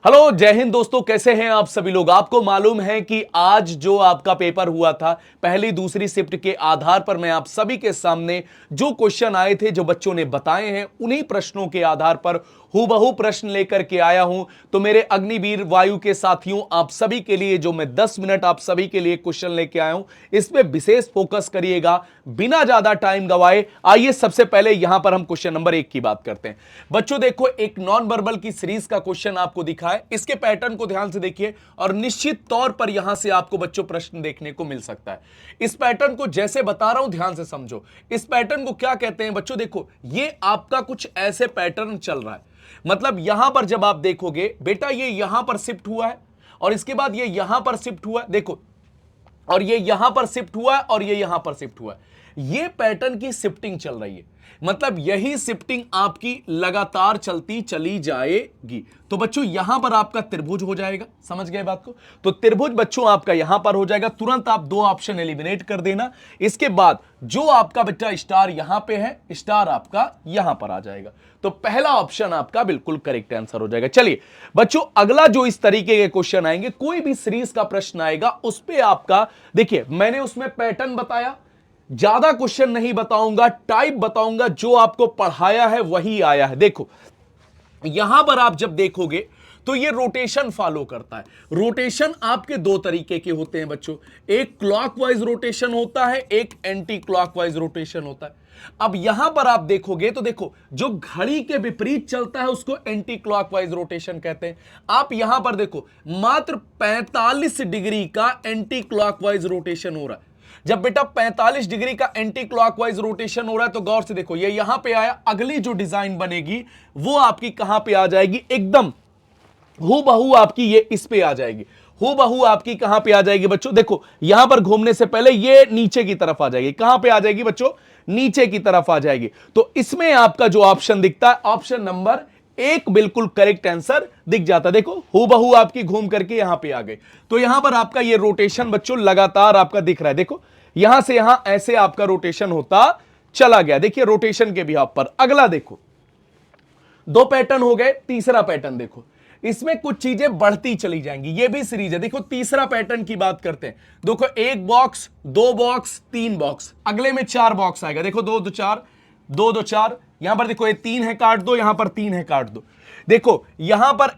Hello, जय हिंद दोस्तों। कैसे हैं आप सभी लोग। आपको मालूम है कि आज जो आपका पेपर हुआ था पहली दूसरी शिफ्ट के आधार पर मैं आप सभी के सामने जो क्वेश्चन आए थे, जो बच्चों ने बताए हैं, उन्हीं प्रश्नों के आधार पर हूबहू प्रश्न लेकर के आया हूं। तो मेरे अग्निवीर वायु के साथियों, आप सभी के लिए जो मैं 10 मिनट आप सभी के लिए क्वेश्चन लेके आया हूं, इस पे विशेष फोकस करिएगा बिना ज्यादा टाइम गवाए। आइए सबसे पहले यहां पर हम क्वेश्चन नंबर 1 की बात करते हैं। बच्चों देखो, एक नॉन वर्बल की सीरीज का क्वेश्चन आपको दिखा है। इसके पैटर्न को ध्यान से देखिए और निश्चित तौर पर यहां से आपको बच्चों प्रश्न देखने को मिल सकता है। इस पैटर्न को जैसे बता रहा हूं ध्यान से समझो। इस पैटर्न को क्या कहते हैं बच्चों, देखो ये आपका कुछ ऐसे पैटर्न चल रहा है। मतलब यहां पर जब आप देखोगे बेटा, ये यहां पर शिफ्ट हुआ है और इसके बाद ये यहां पर शिफ्ट हुआ है, देखो, और ये यहां पर शिफ्ट हुआ है और ये यहां पर शिफ्ट हुआ है। ये पैटर्न की शिफ्टिंग चल रही है। मतलब यही शिफ्टिंग आपकी लगातार चलती चली जाएगी। तो बच्चों यहां पर आपका त्रिभुज हो जाएगा। समझ गए बात को। तो त्रिभुज बच्चों आपका यहां पर हो जाएगा। तुरंत आप दो ऑप्शन एलिमिनेट कर देना। इसके बाद जो आपका बच्चा स्टार यहां पे है, स्टार आपका यहां पर आ जाएगा। तो पहला ऑप्शन आपका बिल्कुल करेक्ट आंसर हो जाएगा। चलिए बच्चों, अगला जो इस तरीके के क्वेश्चन आएंगे, कोई भी सीरीज का प्रश्न आएगा उस पे आपका देखिए, मैंने उसमें पैटर्न बताया, ज्यादा क्वेश्चन नहीं बताऊंगा, टाइप बताऊंगा, जो आपको पढ़ाया है वही आया है। देखो यहां पर आप जब देखोगे तो ये रोटेशन फॉलो करता है। रोटेशन आपके दो तरीके के होते हैं बच्चों, एक क्लॉकवाइज रोटेशन होता है, एक एंटी क्लॉकवाइज रोटेशन होता है। अब यहां पर आप देखोगे तो देखो, जो घड़ी के विपरीत चलता है उसको एंटी क्लॉकवाइज रोटेशन कहते हैं। आप यहां पर देखो, मात्र 45 डिग्री का एंटी क्लॉकवाइज रोटेशन हो रहा है। जब बेटा 45 डिग्री का एंटी क्लॉकवाइज रोटेशन हो रहा है तो गौर से देखो, ये यहां पे आया, अगली जो डिजाइन बनेगी वो आपकी कहां पे आ जाएगी, एकदम हूबहू आपकी ये इस पे आ जाएगी। हूबहू आपकी कहां पे आ जाएगी बच्चों, देखो यहां पर घूमने से पहले ये नीचे की तरफ आ जाएगी। कहां पे आ जाएगी बच्चों, नीचे की तरफ आ जाएगी। तो इसमें आपका जो ऑप्शन दिखता है, ऑप्शन नंबर 1 बिल्कुल करेक्ट आंसर दिख जाता है। देखो हूबहू आपकी घूम करके यहां पे आ गई। तो यहां पर आपका ये रोटेशन बच्चों लगातार आपका दिख रहा है। देखो यहां से यहां ऐसे आपका रोटेशन होता चला गया। देखिए रोटेशन के भी आप पर अगला देखो, दो पैटर्न हो गए, तीसरा पैटर्न देखो, इसमें कुछ चीजें बढ़ती चली जाएंगी। ये भी सीरीज है। देखो तीसरा पैटर्न की बात करते हैं। देखो एक बॉक्स, दो बॉक्स, तीन बॉक्स, अगले में 4 बॉक्स आएगा। देखो 2 2 4, 2 2 4, यहां पर देखो ये 3 है काट दो, यहां पर 3 है काट दो। देखो यहां पर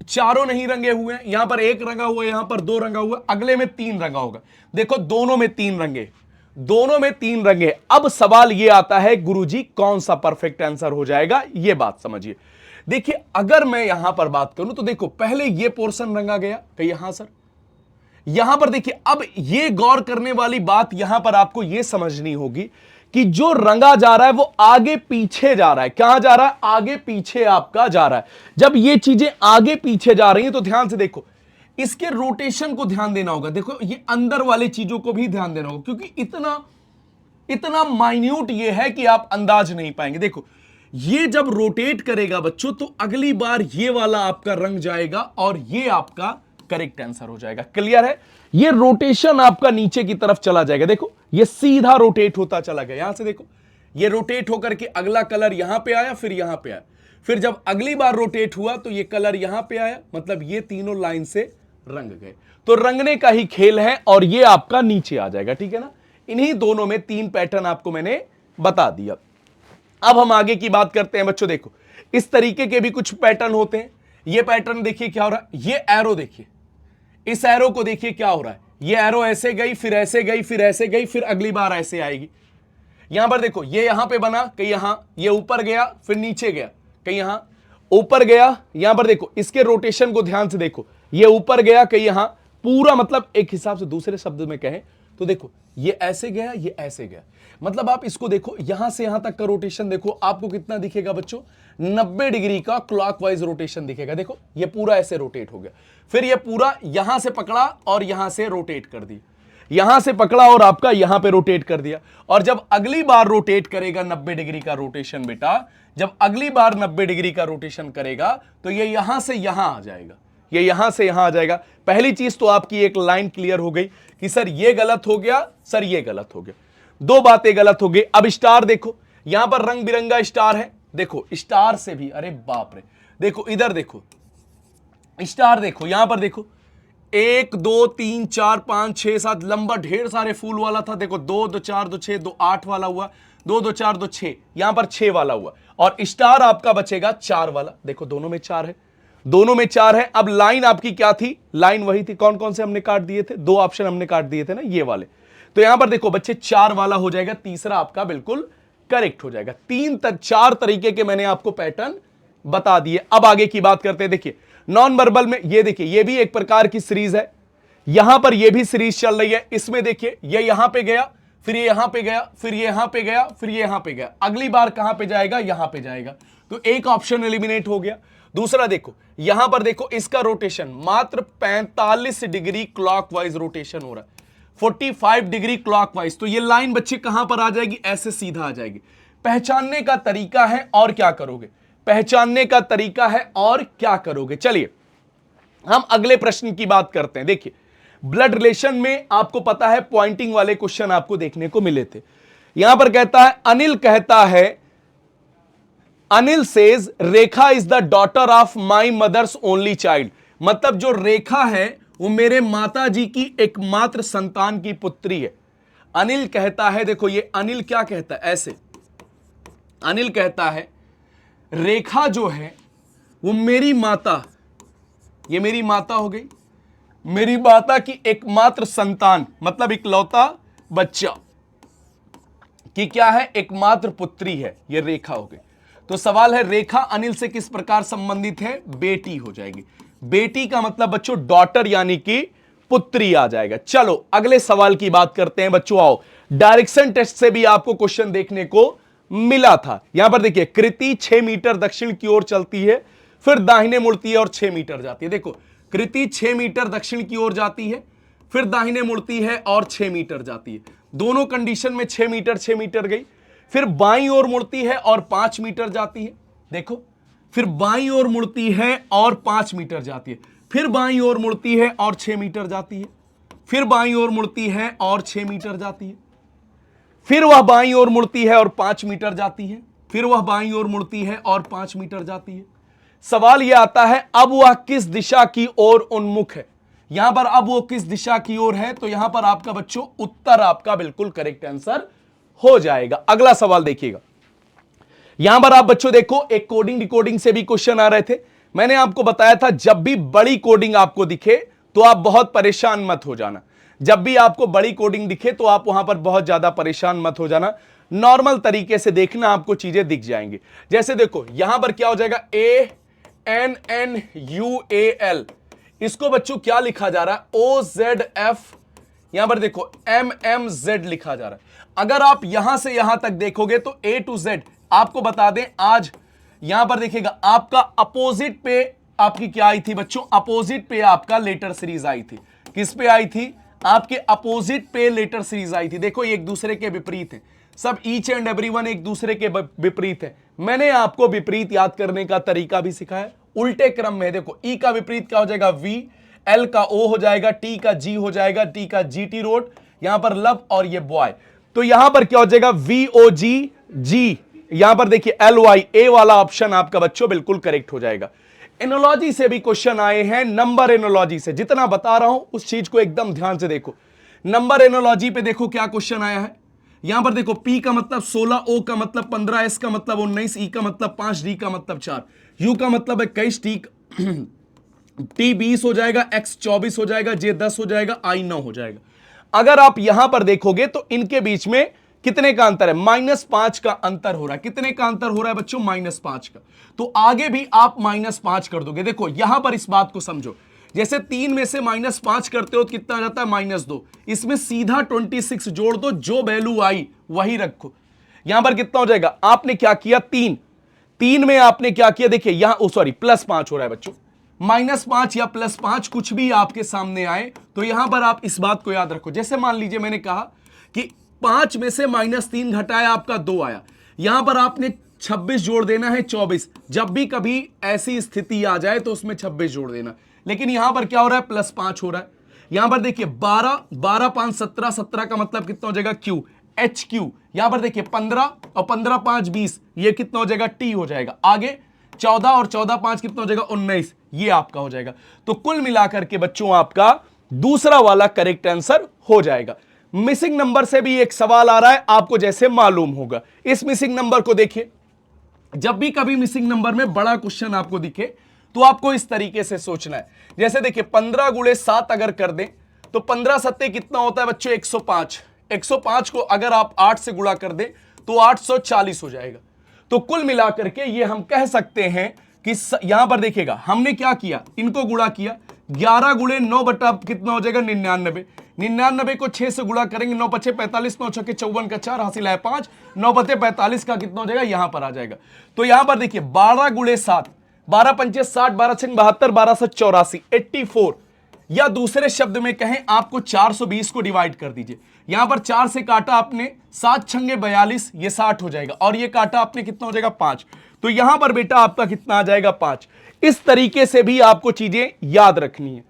चारों नहीं रंगे हुए हैं, यहां पर 1 रंगा हुआ है, यहां पर 2 रंगा हुआ है, अगले में 3 रंगा होगा। देखो दोनों में 3 रंगे, दोनों में 3 रंगे। अब सवाल यह आता है गुरुजी कौन सा परफेक्ट आंसर हो जाएगा, यह बात समझिए। देखिए अगर मैं यहां पर बात करूं तो देखो पहले यह पोर्शन रंगा गया कहीं यहां सर, यहां पर देखिए। अब यह गौर करने वाली बात यहां पर आपको यह समझनी होगी कि जो रंगा जा रहा है वो आगे पीछे जा रहा है। कहां जा रहा है, आगे पीछे आपका जा रहा है। जब ये चीजें आगे पीछे जा रही हैं तो ध्यान से देखो, इसके रोटेशन को ध्यान देना होगा। देखो ये अंदर वाले चीजों को भी ध्यान देना होगा, क्योंकि इतना इतना माइन्यूट ये है कि आप अंदाज नहीं पाएंगे। देखो ये जब रोटेट करेगा बच्चों तो अगली बार ये वाला आपका रंग जाएगा और ये आपका करेक्ट आंसर हो जाएगा। क्लियर है। ये रोटेशन आपका नीचे की तरफ चला जाएगा। देखो ये सीधा रोटेट होता चला गया। यहां से देखो ये रोटेट होकर के अगला कलर यहां पे आया, फिर यहां पे आया, फिर जब अगली बार रोटेट हुआ तो ये कलर यहां पे आया। मतलब ये तीनों लाइन से रंग गए। तो रंगने का ही खेल है और ये आपका नीचे आ जाएगा। ठीक है ना। इन्हीं दोनों में 3 पैटर्न आपको मैंने बता दिया। अब हम आगे की बात करते हैं बच्चों। देखो इस तरीके के भी कुछ पैटर्न होते हैं। ये पैटर्न देखिए क्या हो रहा है, ये एरो देखिए, इस एरो को देखिए क्या हो रहा है। ये एरो ऐसे गई, फिर ऐसे गई, फिर ऐसे गई, फिर अगली बार ऐसे आएगी। यहां पर देखो ये यहां पे बना, कहीं यहां, ये ऊपर गया, फिर नीचे गया, कहीं यहां ऊपर गया। यहां पर देखो इसके रोटेशन को ध्यान से देखो, ये ऊपर गया, कहीं यहां पूरा, मतलब एक हिसाब से दूसरे शब्द में कहें तो देखो ये ऐसे गया, ये ऐसे गया। मतलब आप इसको देखो, यहां से यहां तक का रोटेशन देखो, आपको कितना दिखेगा बच्चों, 90 डिग्री का क्लॉकवाइज रोटेशन दिखेगा। देखो ये पूरा ऐसे रोटेट हो गया, फिर ये पूरा यहां से पकड़ा और यहां से रोटेट कर दिया, यहां से पकड़ा और आपका यहां पे रोटेट कर दिया। और जब अगली बार रोटेट करेगा 90 डिग्री का रोटेशन बेटा, जब अगली बार 90 डिग्री का रोटेशन करेगा तो ये यहां से यहां आ जाएगा, ये यहां से यहां आ जाएगा। पहली चीज तो आपकी एक लाइन क्लियर हो गई कि सर ये गलत हो गया, सर ये गलत हो गया, दो बातें गलत हो गई। अब स्टार देखो, यहां पर रंग बिरंगा स्टार है। देखो स्टार से भी, अरे बाप रे, देखो इधर देखो, स्टार देखो, यहां पर देखो 1 2 3 4 5 6 7 लंबा ढेर सारे फूल वाला था। देखो 2 2 4 2 6 2 8 वाला हुआ, 2 2 4 2 6, यहां पर 6 वाला हुआ और स्टार आपका बचेगा 4 वाला। देखो दोनों में 4 है, दोनों में 4 है। अब लाइन आपकी क्या थी? लाइन वही थी। कौन कौन से हमने काट दिए थे? 2 ऑप्शन हमने काट दिए थे ना, ये वाले। तो यहां पर देखो बच्चे 4 वाला हो जाएगा, तीसरा आपका बिल्कुल करेक्ट हो जाएगा। 4 तरीके के मैंने आपको पैटर्न बता दिए। अब आगे की बात करते हैं। देखिए नॉन वर्बल में ये देखिए, ये भी एक प्रकार की सीरीज है। यहां पर ये भी सीरीज चल रही है। इसमें देखिए ये यहां पे गया, फिर ये यहां पे गया, फिर ये यहां पे गया, फिर ये यहां पे गया। अगली बार कहां पे जाएगा? यहां पे जाएगा। तो एक ऑप्शन एलिमिनेट हो गया। दूसरा देखो, यहां पर देखो इसका रोटेशन मात्र 45 डिग्री क्लॉकवाइज रोटेशन हो रहा है, 45 डिग्री क्लॉकवाइज। तो ये लाइन बच्चे कहां पर आ जाएगी? ऐसे सीधा आ जाएगी। पहचानने का तरीका है और क्या करोगे? पहचानने का तरीका है और क्या करोगे? चलिए हम अगले प्रश्न की बात करते हैं। देखिए ब्लड रिलेशन में आपको पता है पॉइंटिंग वाले क्वेश्चन आपको देखने को मिले थे। यहां पर कहता है, अनिल कहता है, Anil says Rekha is the daughter of my mother's only child. मतलब जो रेखा है वो मेरे माता जी की एकमात्र संतान की पुत्री है। अनिल कहता है, देखो ये अनिल क्या कहता है? ऐसे अनिल कहता है रेखा जो है वो मेरी माता, ये मेरी माता हो गई, मेरी माता की एकमात्र संतान मतलब इकलौता बच्चा कि क्या है? एकमात्र पुत्री है, ये रेखा हो गई। तो सवाल है रेखा अनिल से किस प्रकार संबंधित है? बेटी हो जाएगी। बेटी का मतलब बच्चों डॉटर यानी कि पुत्री आ जाएगा। चलो अगले सवाल की बात करते हैं बच्चों। आओ, डायरेक्शन टेस्ट से भी आपको क्वेश्चन देखने को मिला था। यहां पर देखिए कृति 6 मीटर दक्षिण की ओर चलती है, फिर दाहिने मुड़ती है और 6 मीटर जाती है। देखो कृति 6 मीटर दक्षिण की ओर जाती है, फिर दाहिने मुड़ती है और 6 मीटर जाती है। दोनों कंडीशन में 6 मीटर गई। फिर बाईं ओर मुड़ती है और 5 मीटर जाती है। देखो फिर बाईं ओर मुड़ती है और 5 मीटर जाती है, फिर बाईं ओर मुड़ती है और 6 मीटर जाती है, फिर बाईं ओर मुड़ती है और 6 मीटर जाती है, फिर वह बाईं ओर मुड़ती है और 5 मीटर जाती है, फिर वह बाईं ओर मुड़ती है और 5 मीटर जाती है। सवाल यह आता है अब वह किस दिशा की ओर उन्मुख है? यहां पर अब वो किस दिशा की ओर है? तो यहां पर आपका बच्चों उत्तर आपका बिल्कुल करेक्ट आंसर हो जाएगा। अगला सवाल देखिएगा। यहां पर आप बच्चों देखो एक कोडिंग डिकोडिंग से भी क्वेश्चन आ रहे थे। मैंने आपको बताया था जब भी बड़ी कोडिंग आपको दिखे तो आप बहुत परेशान मत हो जाना। जब भी आपको बड़ी कोडिंग दिखे तो आप वहां पर बहुत ज्यादा परेशान मत हो जाना। नॉर्मल तरीके से देखना, आपको चीजें दिख जाएंगी। जैसे देखो यहां पर क्या हो जाएगा? ANNUAL, इसको बच्चों क्या लिखा जा रहा है? OZF। यहां पर देखो MMZ लिखा जा रहा है। अगर आप यहां से यहां तक देखोगे तो A to Z आपको बता दें, आज यहां पर देखिएगा आपका अपोजिट पे आपकी क्या आई थी बच्चों? अपोजिट पे आपका लेटर सीरीज आई थी। किस पे आई थी? आपके अपोजिट पे लेटर सीरीज आई थी। देखो ये एक दूसरे के विपरीत है, सब ईच एंड एवरीवन एक दूसरे के विपरीत है। मैंने आपको विपरीत याद करने का तरीका भी सिखाया, उल्टे क्रम में। देखो ई का विपरीत क्या हो जाएगा? V, L का O हो जाएगा, T का G हो जाएगा, T का GT रोड, यहां पर लव और ये बॉय। तो यहां पर क्या हो जाएगा? VOG, यहां पर देखिए LY, A वाला ऑप्शन आपका बच्चों बिल्कुल करेक्ट हो जाएगा। एनोलॉजी से भी क्वेश्चन आए हैं, नंबर एनोलॉजी से। जितना बता रहा हूं उस चीज को एकदम ध्यान से देखो। नंबर एनोलॉजी पे देखो क्या क्वेश्चन आया है। यहां पर देखो P का मतलब 16, O का मतलब 15, S का मतलब 19, E का मतलब 5, D का मतलब 4, U का मतलब 21, T 20 हो जाएगा, X 24 हो जाएगा, J 10 हो जाएगा, I 9 हो जाएगा। अगर आप यहां पर देखोगे तो इनके बीच में कितने का अंतर है? -5 का अंतर हो रहा है। कितने का अंतर हो रहा है बच्चों? -5 का। तो आगे भी आप -5 कर दोगे। देखो यहां पर इस बात को समझो, जैसे 3 में से -5 करते हो तो कितना आ जाता है? -2। इसमें सीधा 26 जोड़ दो, जो वैल्यू आई वही रखो। यहां पर कितना हो जाएगा? आपने क्या किया? 3 में आपने क्या किया? देखिए यहां +5 हो रहा है बच्चों। -5 या +5 कुछ भी आपके सामने आए तो यहां पर आप इस बात को याद रखो। जैसे मान लीजिए मैंने कहा कि 5 में से -3 घटाया, आपका 2 आया। यहां पर आपने 26 जोड़ देना है, 24। जब भी कभी ऐसी स्थिति आ जाए तो उसमें 26 जोड़ देना। लेकिन यहां पर क्या हो रहा है? +5 हो रहा है। यहां पर देखिए 12, 12 5 17, 17 का मतलब कितना हो जाएगा? Q, HQ। यहां पर देखिए 15 और 15 5 20, ये कितना हो जाएगा? T हो जाएगा। आगे 14 और 14 5 कितना हो जाएगा? 19, ये आपका हो जाएगा। तो कुल मिलाकर के बच्चों आपका दूसरा वाला करेक्ट आंसर हो जाएगा। मिसिंग नंबर से भी एक सवाल आ रहा है, आपको जैसे मालूम होगा। इस मिसिंग नंबर को देखिए, जब भी कभी मिसिंग नंबर में बड़ा क्वेश्चन आपको दिखे तो आपको इस तरीके से सोचना है। जैसे देखिए 15 गुणे 7 अगर कर दें तो 15 सत्ते कितना होता है बच्चों? 105। 105 को अगर आप 8 से गुणा कर दें तो 840 हो जाएगा। तो कुल मिलाकर के ये हम कह सकते हैं कि यहां पर देखिएगा हमने क्या किया, इनको गुणा किया। 11 गुणे 9 बटा कितना हो जाएगा? 99। 99 को 6 से गुणा करेंगे, 9 पचे 45, 9 छके 54 का 4 हासिल है 5, 9 बटे 45 का कितना हो जाएगा? यहां पर आ जाएगा। तो यहां पर देखिए 12 गुणे 7, 12 पंचे 60, 12 छंग 72, 12 से 84, 84। या दूसरे शब्द में कहें आपको 420 को डिवाइड कर दीजिए। यहां पर 4 से काटा आपने, 7 छंगे 42, ये 60 हो जाएगा, और ये काटा आपने कितना हो जाएगा? 5। तो यहां पर बेटा आपका कितना आ जाएगा? 5। इस तरीके से भी आपको चीजें याद रखनी है।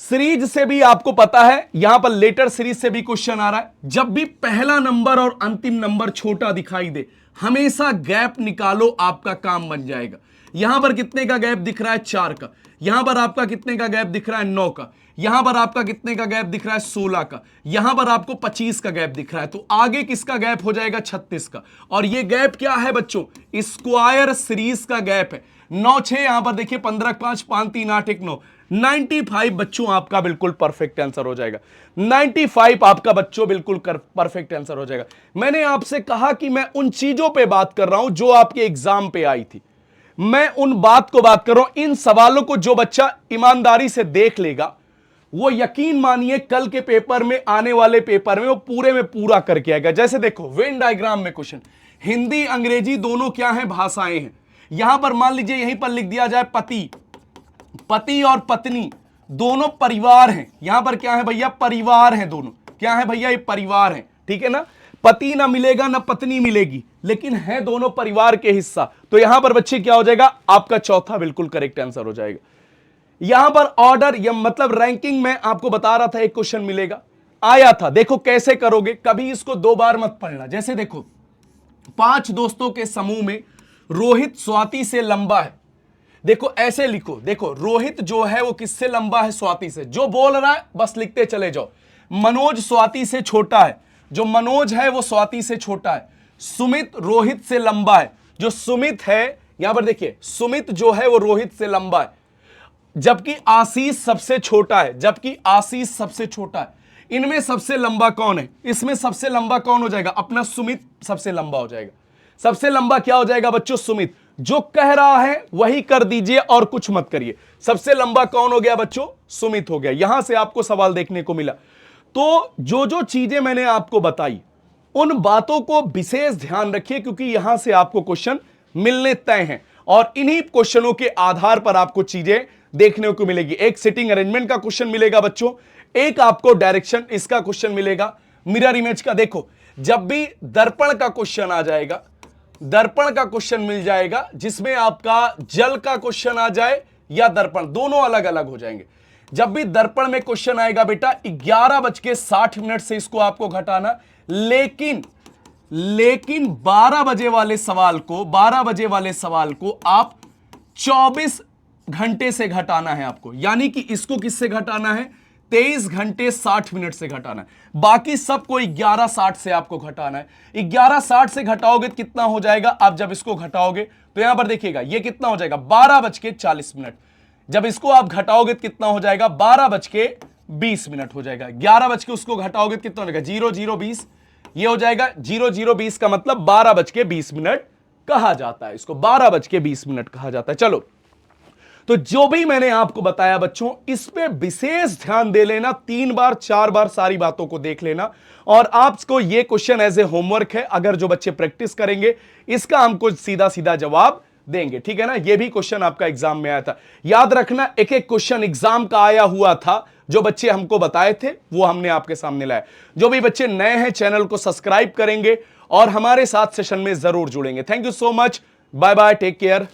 सीरीज से भी आपको पता है, यहां पर लेटर सीरीज से भी क्वेश्चन आ रहा है। जब भी पहला नंबर और अंतिम नंबर छोटा दिखाई दे, हमेशा गैप निकालो, आपका काम बन जाएगा। यहां पर कितने का गैप दिख रहा है? 4 का। यहां पर आपका कितने का गैप दिख रहा है? 9 का। यहां पर आपका कितने का गैप दिख रहा है? 16 का। यहां पर आपको 25 का गैप दिख रहा है। तो आगे किसका गैप हो जाएगा? 36 का। और ये गैप क्या है बच्चों? स्क्वायर सीरीज का गैप है। 9 6, यहां पर देखिए 15 5 5 3 8 1 9, 95 बच्चों आपका बिल्कुल परफेक्ट आंसर हो जाएगा। 95 आपका बच्चों बिल्कुल परफेक्ट आंसर हो जाएगा। मैंने आपसे कहा कि मैं उन चीजों पे बात कर रहा हूं जो आपके एग्जाम पे आई थी। मैं उन बात को बात कर रहा हूं, इन सवालों को जो बच्चा ईमानदारी से देख लेगा वो यकीन मानिए कल के पेपर में, आने वाले पेपर में वो पूरे में पूरा करके आएगा। जैसे देखो वेन डायग्राम में क्वेश्चन, हिंदी अंग्रेजी दोनों क्या है? भाषाएं हैं। यहां पर मान लीजिए यहीं पर लिख दिया जाए पति, पति और पत्नी दोनों परिवार हैं। यहां पर क्या है भैया? परिवार हैं दोनों। क्या है भैया? ये परिवार हैं, ठीक है ना? पति ना मिलेगा ना पत्नी मिलेगी, लेकिन है दोनों परिवार के हिस्सा। तो यहां पर बच्चे क्या हो जाएगा? आपका चौथा बिल्कुल करेक्ट आंसर हो जाएगा। यहां पर ऑर्डर या मतलब रैंकिंग में आपको बता रहा था, एक क्वेश्चन मिलेगा, आया था। देखो कैसे करोगे, कभी इसको 2 बार मत पढ़ना। जैसे देखो 5 दोस्तों के समूह में रोहित स्वाति से लंबा है। देखो ऐसे लिखो, देखो रोहित जो है वो किससे लंबा है? स्वाति से। जो बोल रहा है बस लिखते चले जाओ। मनोज स्वाति से छोटा है, जो मनोज है वो स्वाति से छोटा है। सुमित रोहित से लंबा है, जो सुमित है यहां पर देखिए सुमित जो है वो रोहित से लंबा है। जबकि आशीष सबसे छोटा है, जबकि आशीष सबसे छोटा है। इनमें सबसे लंबा कौन है? इसमें सबसे लंबा कौन हो जाएगा? अपना सुमित सबसे लंबा हो जाएगा। सबसे लंबा क्या हो जाएगा बच्चों? सुमित। जो कह रहा है वही कर दीजिए और कुछ मत करिए। सबसे लंबा कौन हो गया बच्चों? सुमित हो गया। यहां से आपको सवाल देखने को मिला। तो जो जो चीजें मैंने आपको बताई उन बातों को विशेष ध्यान रखिए, क्योंकि यहां से आपको क्वेश्चन मिलने तय हैं और इन्हीं क्वेश्चनों के आधार पर आपको चीजें देखने को मिलेगी। एक सिटिंग अरेंजमेंट का क्वेश्चन मिलेगा बच्चों, एक आपको डायरेक्शन इसका क्वेश्चन मिलेगा, मिरर इमेज का। देखो जब भी दर्पण का क्वेश्चन आ जाएगा, दर्पण का क्वेश्चन मिल जाएगा जिसमें आपका जल का क्वेश्चन आ जाए या दर्पण, दोनों अलग अलग हो जाएंगे। जब भी दर्पण में क्वेश्चन आएगा बेटा 11:60 से इसको आपको घटाना, लेकिन 12 बजे वाले सवाल को, 12 बजे वाले सवाल को आप 24 घंटे से घटाना है आपको। यानी कि इसको किससे घटाना है? 23 घंटे 60 मिनट से घटाना है। बाकी सबको 11:60 से आपको घटाना है। 11:60 से घटाओगे तो कितना हो जाएगा? आप जब इसको घटाओगे तो यहां पर देखिएगा ये कितना हो जाएगा? 12:40। जब इसको आप घटाओगे तो कितना हो जाएगा? 12:20 हो जाएगा। 11 बज के उसको घटाओगे तो कितना हो जाएगा? 00:20। ये हो जाएगा 00:20 का मतलब 12:20 कहा जाता है इसको, 12:20 कहा जाता है। चलो, तो जो भी मैंने आपको बताया बच्चों, इस पे विशेष ध्यान दे लेना, 3 बार 4 बार सारी बातों को देख लेना। और आपको ये क्वेश्चन एज ए होमवर्क है, अगर जो बच्चे प्रैक्टिस करेंगे इसका हमको सीधा सीधा जवाब देंगे, ठीक है ना? ये भी क्वेश्चन आपका एग्जाम में आया था, याद रखना। एक एक क्वेश्चन एग्जाम का आया हुआ था, जो बच्चे हमको बताए थे वो हमने आपके सामने लाया। जो भी बच्चे नए हैं चैनल को सब्सक्राइब करेंगे और हमारे साथ सेशन में जरूर जुड़ेंगे। Thank you so much, bye bye, take care.